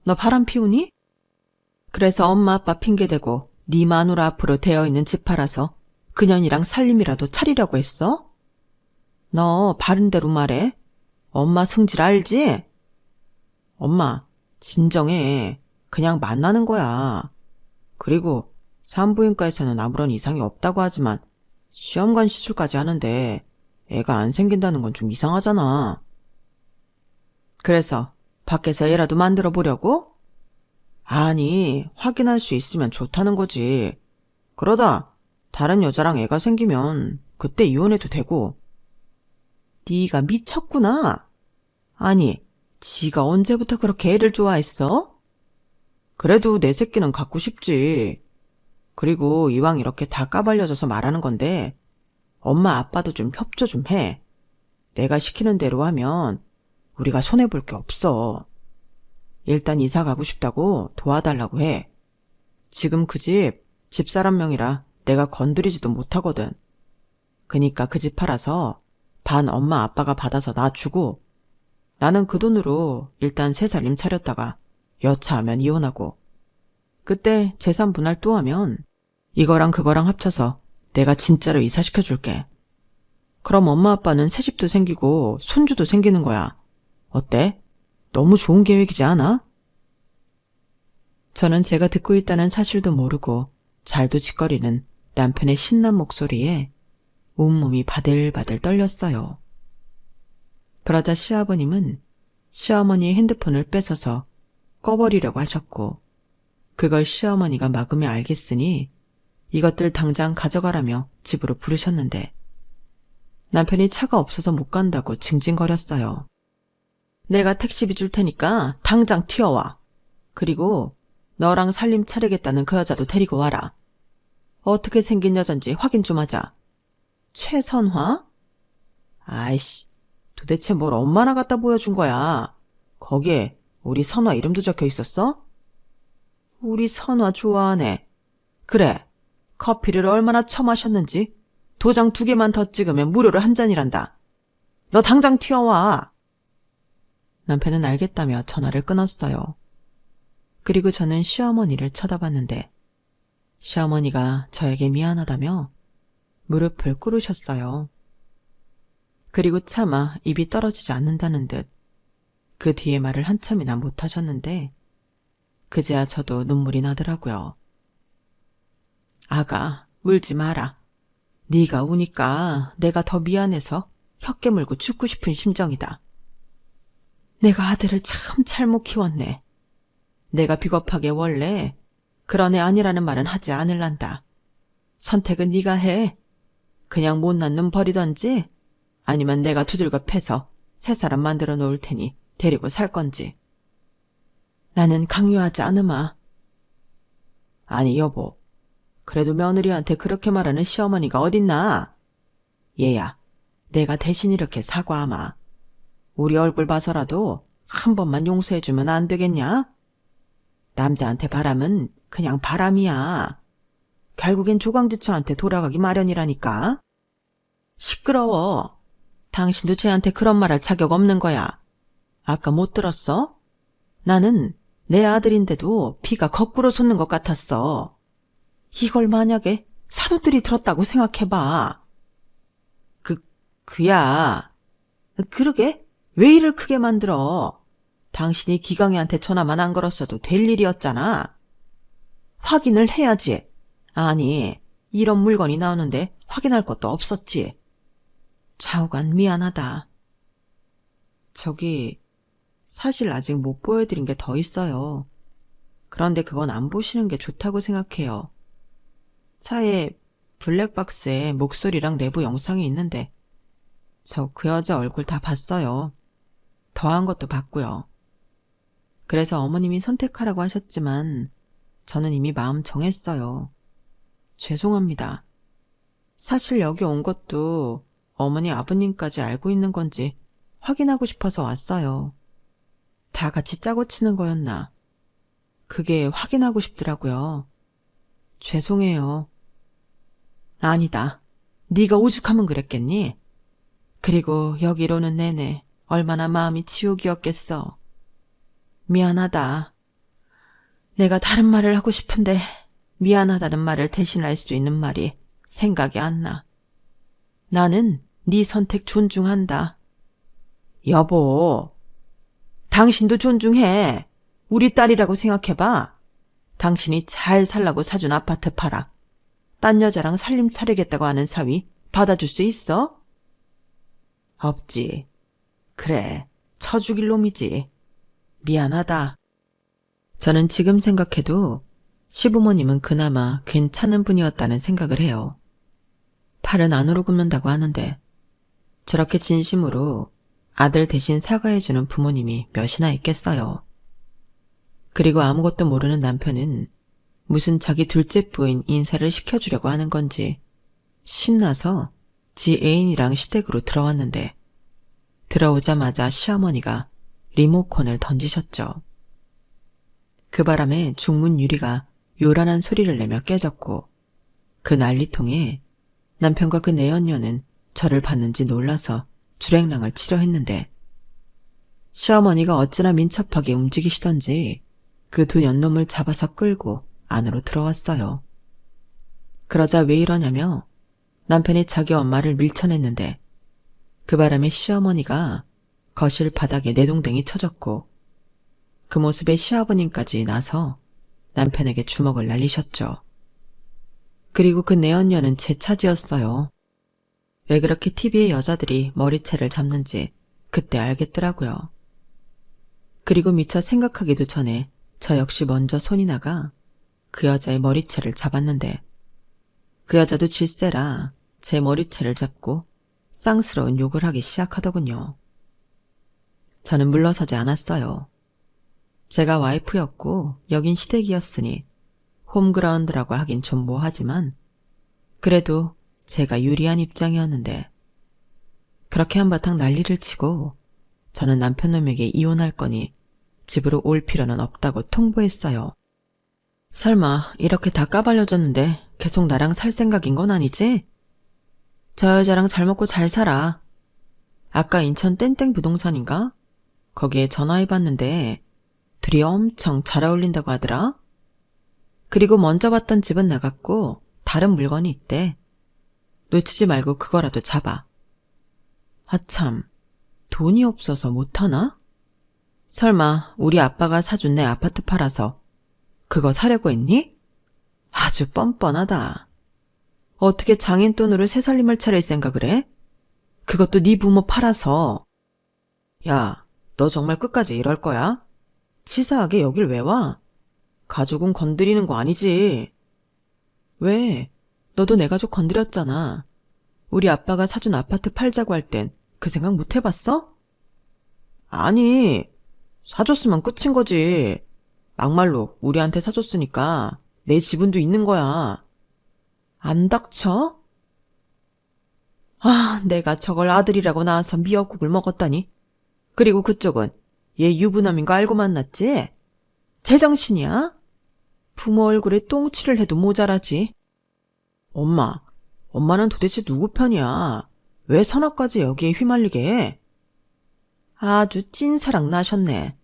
너 바람 피우니? 그래서 엄마 아빠 핑계대고 네 마누라 앞으로 되어있는 집 팔아서 그년이랑 살림이라도 차리려고 했어? 너 바른 대로 말해. 엄마 성질 알지? 엄마, 진정해. 그냥 만나는 거야. 그리고 산부인과에서는 아무런 이상이 없다고 하지만 시험관 시술까지 하는데 애가 안 생긴다는 건 좀 이상하잖아. 그래서 밖에서 애라도 만들어 보려고? 아니, 확인할 수 있으면 좋다는 거지. 그러다 다른 여자랑 애가 생기면 그때 이혼해도 되고. 네가 미쳤구나. 아니, 지가 언제부터 그렇게 애를 좋아했어? 그래도 내 새끼는 갖고 싶지. 그리고 이왕 이렇게 다 까발려져서 말하는 건데 엄마 아빠도 좀 협조 좀 해. 내가 시키는 대로 하면 우리가 손해볼 게 없어. 일단 이사 가고 싶다고 도와달라고 해. 지금 그 집 집사람 명이라 내가 건드리지도 못하거든. 그니까 그 집 팔아서 반 엄마 아빠가 받아서 나 주고 나는 그 돈으로 일단 새 살림 차렸다가 여차하면 이혼하고 그때 재산 분할 또 하면 이거랑 그거랑 합쳐서 내가 진짜로 이사시켜줄게. 그럼 엄마 아빠는 새 집도 생기고 손주도 생기는 거야. 어때? 너무 좋은 계획이지 않아? 저는 제가 듣고 있다는 사실도 모르고 잘도 짓거리는 남편의 신난 목소리에 온몸이 바들바들 떨렸어요. 그러자 시아버님은 시어머니의 핸드폰을 뺏어서 꺼버리려고 하셨고 그걸 시어머니가 막으며 알겠으니 이것들 당장 가져가라며 집으로 부르셨는데 남편이 차가 없어서 못 간다고 징징거렸어요. 내가 택시비 줄 테니까 당장 튀어와. 그리고 너랑 살림 차리겠다는 그 여자도 데리고 와라. 어떻게 생긴 여잔지 확인 좀 하자. 최선화? 아이씨, 도대체 뭘 엄마나 갖다 보여준 거야. 거기에 우리 선화 이름도 적혀 있었어? 우리 선화 좋아하네. 그래, 커피를 얼마나 처마셨는지 도장 2개만 더 찍으면 무료로 한 잔이란다. 너 당장 튀어와. 남편은 알겠다며 전화를 끊었어요. 그리고 저는 시어머니를 쳐다봤는데 시어머니가 저에게 미안하다며 무릎을 꿇으셨어요. 그리고 차마 입이 떨어지지 않는다는 듯 그 뒤에 말을 한참이나 못하셨는데 그제야 저도 눈물이 나더라고요. 아가, 울지 마라. 네가 우니까 내가 더 미안해서 혀 깨물고 죽고 싶은 심정이다. 내가 아들을 참 잘못 키웠네. 내가 비겁하게 원래 그런 애 아니라는 말은 하지 않을란다. 선택은 네가 해. 그냥 못난 놈 버리던지 아니면 내가 두들겨 패서 새 사람 만들어 놓을 테니 데리고 살 건지. 나는 강요하지 않으마. 아니 여보, 그래도 며느리한테 그렇게 말하는 시어머니가 어딨나? 얘야, 내가 대신 이렇게 사과하마. 우리 얼굴 봐서라도 한 번만 용서해주면 안 되겠냐? 남자한테 바람은 그냥 바람이야. 결국엔 조강지처한테 돌아가기 마련이라니까. 시끄러워. 당신도 쟤한테 그런 말할 자격 없는 거야. 아까 못 들었어? 나는 내 아들인데도 피가 거꾸로 솟는 것 같았어. 이걸 만약에 사돈들이 들었다고 생각해봐. 그야. 그러게 왜 일을 크게 만들어. 당신이 기강이한테 전화만 안 걸었어도 될 일이었잖아. 확인을 해야지. 아니, 이런 물건이 나오는데 확인할 것도 없었지. 좌우간 미안하다. 저기 사실 아직 못 보여드린 게 더 있어요. 그런데 그건 안 보시는 게 좋다고 생각해요. 차에 블랙박스에 목소리랑 내부 영상이 있는데 저 그 여자 얼굴 다 봤어요. 더한 것도 봤고요. 그래서 어머님이 선택하라고 하셨지만 저는 이미 마음 정했어요. 죄송합니다. 사실 여기 온 것도 어머니 아버님까지 알고 있는 건지 확인하고 싶어서 왔어요. 다 같이 짜고 치는 거였나. 그게 확인하고 싶더라고요. 죄송해요. 아니다. 네가 오죽하면 그랬겠니? 그리고 여기로는 내내 얼마나 마음이 지옥이었겠어. 미안하다. 내가 다른 말을 하고 싶은데 미안하다는 말을 대신할 수 있는 말이 생각이 안 나. 나는 네 선택 존중한다. 여보, 당신도 존중해. 우리 딸이라고 생각해봐. 당신이 잘 살라고 사준 아파트 팔아. 딴 여자랑 살림 차리겠다고 하는 사위 받아줄 수 있어? 없지. 그래, 쳐 죽일 놈이지. 미안하다. 저는 지금 생각해도 시부모님은 그나마 괜찮은 분이었다는 생각을 해요. 팔은 안으로 굽는다고 하는데 저렇게 진심으로 아들 대신 사과해주는 부모님이 몇이나 있겠어요. 그리고 아무것도 모르는 남편은 무슨 자기 둘째 부인 인사를 시켜주려고 하는 건지 신나서 지 애인이랑 시댁으로 들어왔는데 들어오자마자 시어머니가 리모컨을 던지셨죠. 그 바람에 중문 유리가 요란한 소리를 내며 깨졌고 그 난리통에 남편과 그 내연녀는 저를 봤는지 놀라서 주랭랑을 치려 했는데 시어머니가 어찌나 민첩하게 움직이시던지 그 두 연놈을 잡아서 끌고 안으로 들어왔어요. 그러자 왜 이러냐며 남편이 자기 엄마를 밀쳐냈는데 그 바람에 시어머니가 거실 바닥에 내동댕이 쳐졌고 그 모습에 시아버님까지 나서 남편에게 주먹을 날리셨죠. 그리고 그 내연녀는 제 차지였어요. 왜 그렇게 TV에 여자들이 머리채를 잡는지 그때 알겠더라고요. 그리고 미처 생각하기도 전에 저 역시 먼저 손이 나가 그 여자의 머리채를 잡았는데 그 여자도 질세라 제 머리채를 잡고 쌍스러운 욕을 하기 시작하더군요. 저는 물러서지 않았어요. 제가 와이프였고 여긴 시댁이었으니 홈그라운드라고 하긴 좀 뭐하지만 그래도 제가 유리한 입장이었는데 그렇게 한바탕 난리를 치고 저는 남편놈에게 이혼할 거니 집으로 올 필요는 없다고 통보했어요. 설마 이렇게 다 까발려졌는데 계속 나랑 살 생각인 건 아니지? 저 여자랑 잘 먹고 잘 살아. 아까 인천 땡땡 부동산인가? 거기에 전화해봤는데 둘이 엄청 잘 어울린다고 하더라. 그리고 먼저 봤던 집은 나갔고 다른 물건이 있대. 놓치지 말고 그거라도 잡아. 아참, 돈이 없어서 못하나? 설마 우리 아빠가 사준 내 아파트 팔아서 그거 사려고 했니? 아주 뻔뻔하다. 어떻게 장인 돈으로 새살림을 차릴 생각을 해? 그것도 네 부모 팔아서. 야, 너 정말 끝까지 이럴 거야? 치사하게 여길 왜 와? 가족은 건드리는 거 아니지. 왜? 너도 내 가족 건드렸잖아. 우리 아빠가 사준 아파트 팔자고 할 땐 그 생각 못 해봤어? 아니, 사줬으면 끝인 거지. 막말로 우리한테 사줬으니까 내 지분도 있는 거야. 안 닥쳐? 아, 내가 저걸 아들이라고 낳아서 미역국을 먹었다니. 그리고 그쪽은 얘 유부남인 거 알고 만났지? 제정신이야? 부모 얼굴에 똥칠을 해도 모자라지. 엄마는 도대체 누구 편이야? 왜 선악까지 여기에 휘말리게 해? 아주 찐사랑 나셨네.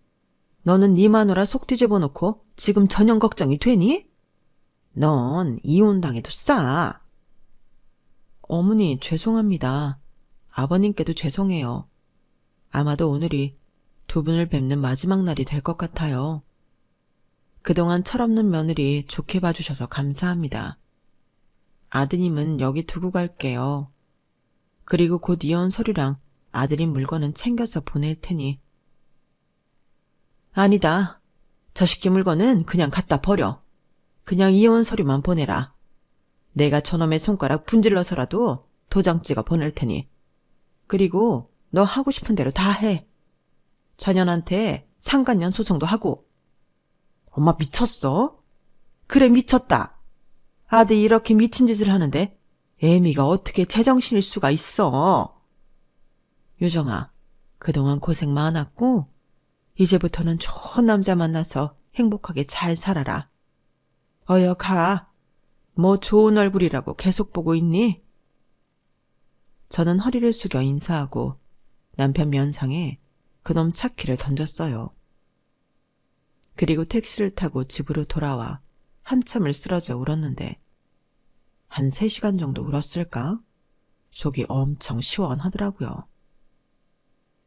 너는 네 마누라 속 뒤집어 놓고 지금 전형 걱정이 되니? 넌 이혼당해도 싸. 어머니 죄송합니다. 아버님께도 죄송해요. 아마도 오늘이 두 분을 뵙는 마지막 날이 될 것 같아요. 그동안 철없는 며느리 좋게 봐주셔서 감사합니다. 아드님은 여기 두고 갈게요. 그리고 곧 이혼 서류랑 아드님 물건은 챙겨서 보낼 테니. 아니다. 저 식기 물건은 그냥 갖다 버려. 그냥 이혼 서류만 보내라. 내가 저놈의 손가락 분질러서라도 도장 찍어 보낼 테니. 그리고 너 하고 싶은 대로 다 해. 자년한테 상간년 소송도 하고. 엄마 미쳤어? 그래 미쳤다. 아들이 이렇게 미친 짓을 하는데 애미가 어떻게 제정신일 수가 있어. 유정아, 그동안 고생 많았고 이제부터는 좋은 남자 만나서 행복하게 잘 살아라. 어여 가. 뭐 좋은 얼굴이라고 계속 보고 있니? 저는 허리를 숙여 인사하고 남편 면상에 그놈 차키를 던졌어요. 그리고 택시를 타고 집으로 돌아와 한참을 쓰러져 울었는데 한 3시간 정도 울었을까? 속이 엄청 시원하더라고요.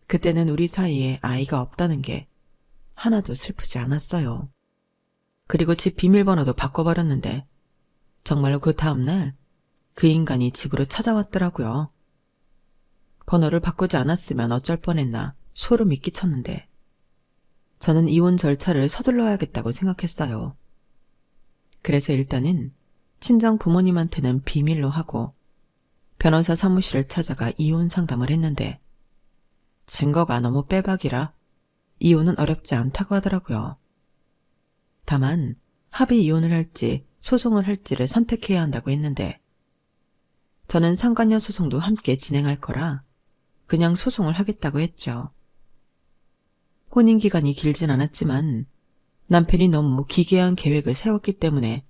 그때는 우리 사이에 아이가 없다는 게 하나도 슬프지 않았어요. 그리고 집 비밀번호도 바꿔버렸는데 정말로 그 다음날 그 인간이 집으로 찾아왔더라고요. 번호를 바꾸지 않았으면 어쩔 뻔했나 소름이 끼쳤는데 저는 이혼 절차를 서둘러야겠다고 생각했어요. 그래서 일단은 친정 부모님한테는 비밀로 하고 변호사 사무실을 찾아가 이혼 상담을 했는데 증거가 너무 빼박이라 이혼은 어렵지 않다고 하더라고요. 다만 합의 이혼을 할지 소송을 할지를 선택해야 한다고 했는데 저는 상간녀 소송도 함께 진행할 거라 그냥 소송을 하겠다고 했죠. 혼인기간이 길진 않았지만 남편이 너무 기괴한 계획을 세웠기 때문에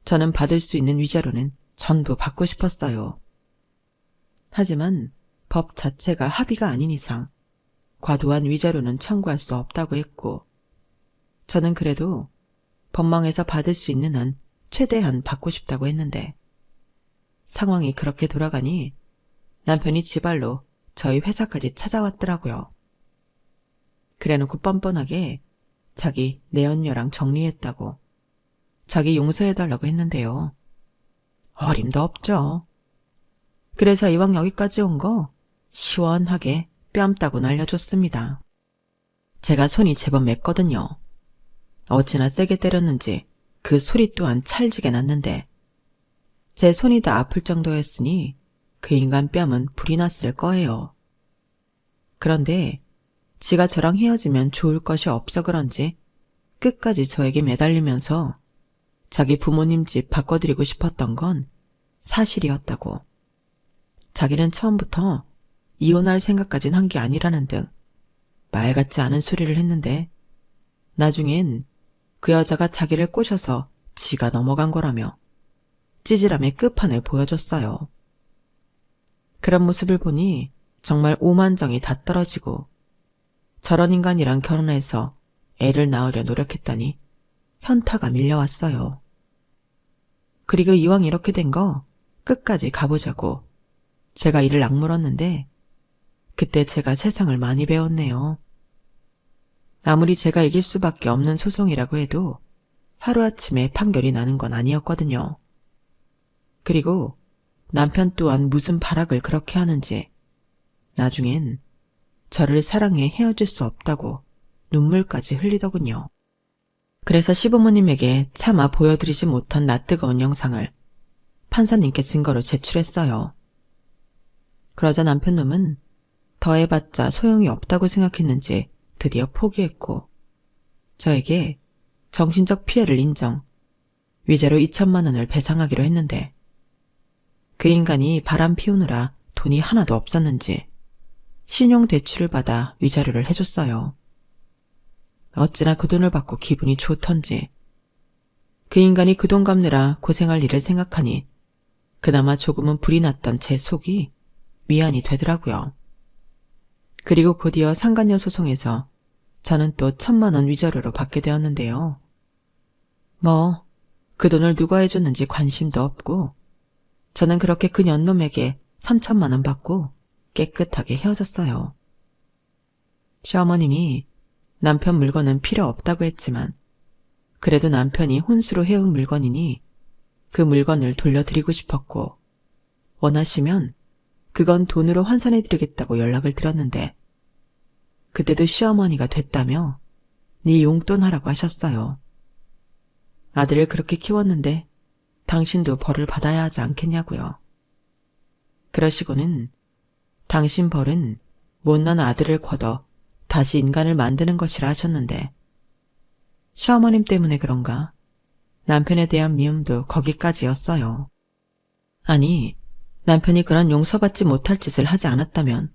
저는 받을 수 있는 위자료는 전부 받고 싶었어요. 하지만 법 자체가 합의가 아닌 이상 과도한 위자료는 청구할 수 없다고 했고 저는 그래도 법망에서 받을 수 있는 한 최대한 받고 싶다고 했는데 상황이 그렇게 돌아가니 남편이 지발로 저희 회사까지 찾아왔더라고요. 그래놓고 뻔뻔하게 자기 내연녀랑 정리했다고 자기 용서해달라고 했는데요. 어림도 없죠. 그래서 이왕 여기까지 온 거 시원하게 뺨 따고 날려줬습니다. 제가 손이 제법 맵거든요. 어찌나 세게 때렸는지 그 소리 또한 찰지게 났는데 제 손이 다 아플 정도였으니 그 인간 뺨은 불이 났을 거예요. 그런데 지가 저랑 헤어지면 좋을 것이 없어 그런지 끝까지 저에게 매달리면서 자기 부모님 집 바꿔드리고 싶었던 건 사실이었다고. 자기는 처음부터 이혼할 생각까진 한 게 아니라는 등 말 같지 않은 소리를 했는데 나중엔 그 여자가 자기를 꼬셔서 지가 넘어간 거라며 찌질함의 끝판을 보여줬어요. 그런 모습을 보니 정말 오만정이 다 떨어지고 저런 인간이랑 결혼해서 애를 낳으려 노력했다니 현타가 밀려왔어요. 그리고 이왕 이렇게 된 거 끝까지 가보자고 제가 이를 악물었는데 그때 제가 세상을 많이 배웠네요. 아무리 제가 이길 수밖에 없는 소송이라고 해도 하루아침에 판결이 나는 건 아니었거든요. 그리고 남편 또한 무슨 발악을 그렇게 하는지 나중엔 저를 사랑해 헤어질 수 없다고 눈물까지 흘리더군요. 그래서 시부모님에게 차마 보여드리지 못한 낯뜨거운 영상을 판사님께 증거로 제출했어요. 그러자 남편놈은 더해봤자 소용이 없다고 생각했는지 드디어 포기했고 저에게 정신적 피해를 인정, 위자료 2천만 원을 배상하기로 했는데 그 인간이 바람 피우느라 돈이 하나도 없었는지 신용대출을 받아 위자료를 해줬어요. 어찌나 그 돈을 받고 기분이 좋던지 그 인간이 그 돈 갚느라 고생할 일을 생각하니 그나마 조금은 불이 났던 제 속이 위안이 되더라고요. 그리고 곧이어 상간녀 소송에서 저는 또 1,000만 원 위자료로 받게 되었는데요. 그 돈을 누가 해줬는지 관심도 없고 저는 그렇게 그 년놈에게 3,000만 원 받고 깨끗하게 헤어졌어요. 시어머님이 남편 물건은 필요 없다고 했지만 그래도 남편이 혼수로 해온 물건이니 그 물건을 돌려드리고 싶었고 원하시면 그건 돈으로 환산해드리겠다고 연락을 드렸는데 그때도 시어머니가 됐다며 네 용돈 하라고 하셨어요. 아들을 그렇게 키웠는데 당신도 벌을 받아야 하지 않겠냐고요. 그러시고는 당신 벌은 못난 아들을 거둬 다시 인간을 만드는 것이라 하셨는데 시어머님 때문에 그런가 남편에 대한 미움도 거기까지였어요. 아니, 남편이 그런 용서받지 못할 짓을 하지 않았다면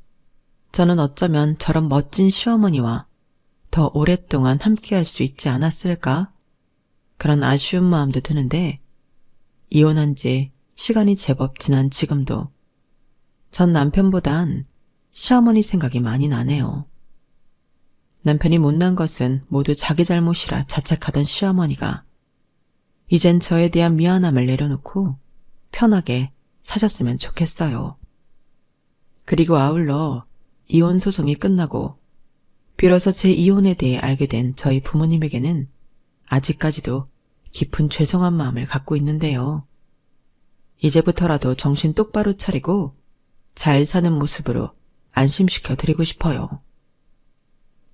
저는 어쩌면 저런 멋진 시어머니와 더 오랫동안 함께할 수 있지 않았을까? 그런 아쉬운 마음도 드는데 이혼한 지 시간이 제법 지난 지금도 전 남편보단 시어머니 생각이 많이 나네요. 남편이 못난 것은 모두 자기 잘못이라 자책하던 시어머니가 이젠 저에 대한 미안함을 내려놓고 편하게 사셨으면 좋겠어요. 그리고 아울러 이혼 소송이 끝나고 비로소 제 이혼에 대해 알게 된 저희 부모님에게는 아직까지도 깊은 죄송한 마음을 갖고 있는데요. 이제부터라도 정신 똑바로 차리고 잘 사는 모습으로 안심시켜 드리고 싶어요.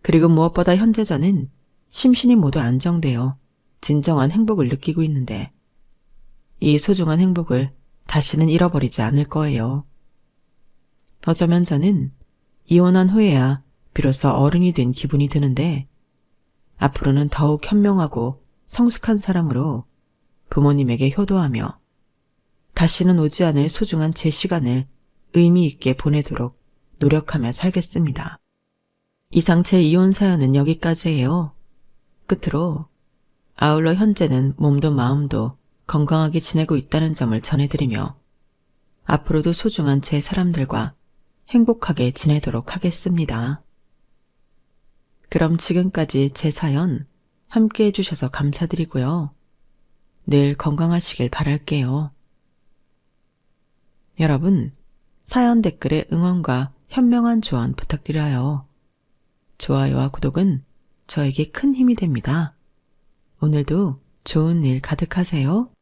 그리고 무엇보다 현재 저는 심신이 모두 안정되어 진정한 행복을 느끼고 있는데 이 소중한 행복을 다시는 잃어버리지 않을 거예요. 어쩌면 저는 이혼한 후에야 비로소 어른이 된 기분이 드는데 앞으로는 더욱 현명하고 성숙한 사람으로 부모님에게 효도하며 다시는 오지 않을 소중한 제 시간을 의미 있게 보내도록 노력하며 살겠습니다. 이상 제 이혼 사연은 여기까지예요. 끝으로 아울러 현재는 몸도 마음도 건강하게 지내고 있다는 점을 전해드리며 앞으로도 소중한 제 사람들과 행복하게 지내도록 하겠습니다. 그럼 지금까지 제 사연 함께 해주셔서 감사드리고요. 늘 건강하시길 바랄게요. 여러분, 사연 댓글에 응원과 현명한 조언 부탁드려요. 좋아요와 구독은 저에게 큰 힘이 됩니다. 오늘도 좋은 일 가득하세요.